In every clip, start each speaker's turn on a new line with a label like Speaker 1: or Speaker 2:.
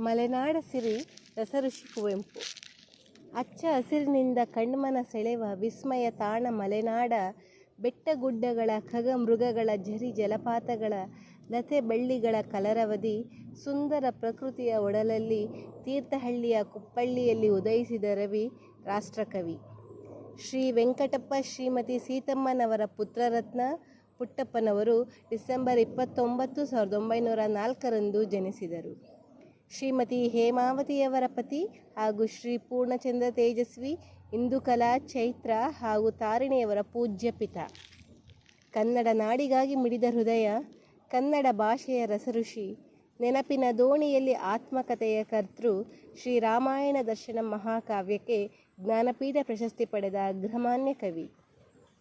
Speaker 1: ಮಲೆನಾಡ ಸಿರಿ ರಸಋಷಿ ಕುವೆಂಪು. ಅಚ್ಚ ಹಸಿರಿನಿಂದ ಕಣ್ಮನ ಸೆಳೆವ ವಿಸ್ಮಯ ತಾಣ ಮಲೆನಾಡ. ಬೆಟ್ಟಗುಡ್ಡಗಳ ಖಗ ಮೃಗಗಳ ಝರಿ ಜಲಪಾತಗಳ ಲತೆ ಬಳ್ಳಿಗಳ ಕಲರವದಿ. ಸುಂದರ ಪ್ರಕೃತಿಯ ಒಡಲಲ್ಲಿ ತೀರ್ಥಹಳ್ಳಿಯ ಕುಪ್ಪಳ್ಳಿಯಲ್ಲಿ ಉದಯಿಸಿದ ರವಿ ರಾಷ್ಟ್ರಕವಿ. ಶ್ರೀ ವೆಂಕಟಪ್ಪ ಶ್ರೀಮತಿ ಸೀತಮ್ಮನವರ ಪುತ್ರರತ್ನ. ಪುಟ್ಟಪ್ಪನವರು ಡಿಸೆಂಬರ್ 29, 1904 ಜನಿಸಿದರು. ಶ್ರೀಮತಿ ಹೇಮಾವತಿಯವರ ಪತಿ ಹಾಗೂ ಶ್ರೀ ಪೂರ್ಣಚಂದ್ರ ತೇಜಸ್ವಿ ಇಂದುಕಲಾ ಚೈತ್ರ ಹಾಗೂ ತಾರಿಣಿಯವರ ಪೂಜ್ಯ ಪಿತ. ಕನ್ನಡ ನಾಡಿಗಾಗಿ ಮಿಡಿದ ಹೃದಯ, ಕನ್ನಡ ಭಾಷೆಯ ರಸಋಷಿ, ನೆನಪಿನ ದೋಣಿಯಲ್ಲಿ ಆತ್ಮಕಥೆಯ ಕರ್ತೃ, ಶ್ರೀ ರಾಮಾಯಣ ದರ್ಶನ ಮಹಾಕಾವ್ಯಕ್ಕೆ ಜ್ಞಾನಪೀಠ ಪ್ರಶಸ್ತಿ ಪಡೆದ ಅಗ್ರಮಾನ್ಯ ಕವಿ.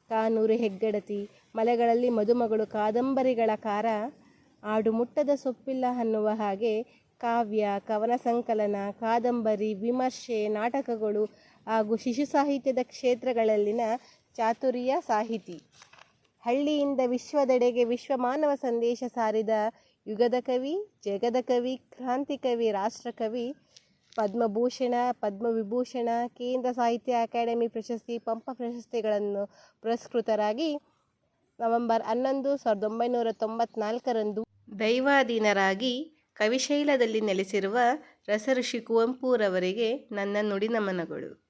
Speaker 1: ಕಾನೂರು ಹೆಗ್ಗಡತಿ, ಮಲೆಗಳಲ್ಲಿ ಮದುಮಗಳು ಕಾದಂಬರಿಗಳ ಕಾರ. ಆಡು ಮುಟ್ಟದ ಸೊಪ್ಪಿಲ್ಲ ಅನ್ನುವ ಹಾಗೆ ಕಾವ್ಯ, ಕವನ ಸಂಕಲನ, ಕಾದಂಬರಿ, ವಿಮರ್ಶೆ, ನಾಟಕಗಳು ಹಾಗೂ ಶಿಶು ಸಾಹಿತ್ಯದ ಕ್ಷೇತ್ರಗಳಲ್ಲಿನ ಚಾತುರ್ಯ ಸಾಹಿತಿ. ಹಳ್ಳಿಯಿಂದ ವಿಶ್ವದೆಡೆಗೆ ವಿಶ್ವಮಾನವ ಸಂದೇಶ ಸಾರಿದ ಯುಗದ ಕವಿ, ಜಗದ ಕವಿ, ಕ್ರಾಂತಿಕವಿ, ರಾಷ್ಟ್ರಕವಿ. ಪದ್ಮಭೂಷಣ, ಪದ್ಮವಿಭೂಷಣ, ಕೇಂದ್ರ ಸಾಹಿತ್ಯ ಅಕಾಡೆಮಿ ಪ್ರಶಸ್ತಿ, ಪಂಪ ಪ್ರಶಸ್ತಿಗಳನ್ನು ಪುರಸ್ಕೃತರಾಗಿ ನವೆಂಬರ್ 11, 1994 ದೈವಾಧೀನರಾಗಿ ಕವಿಶೈಲದಲ್ಲಿ ನೆಲೆಸಿರುವ ರಸಋಷಿ ಕುವೆಂಪುರವರಿಗೆ ನನ್ನ ನುಡಿ ನಮನಗಳು.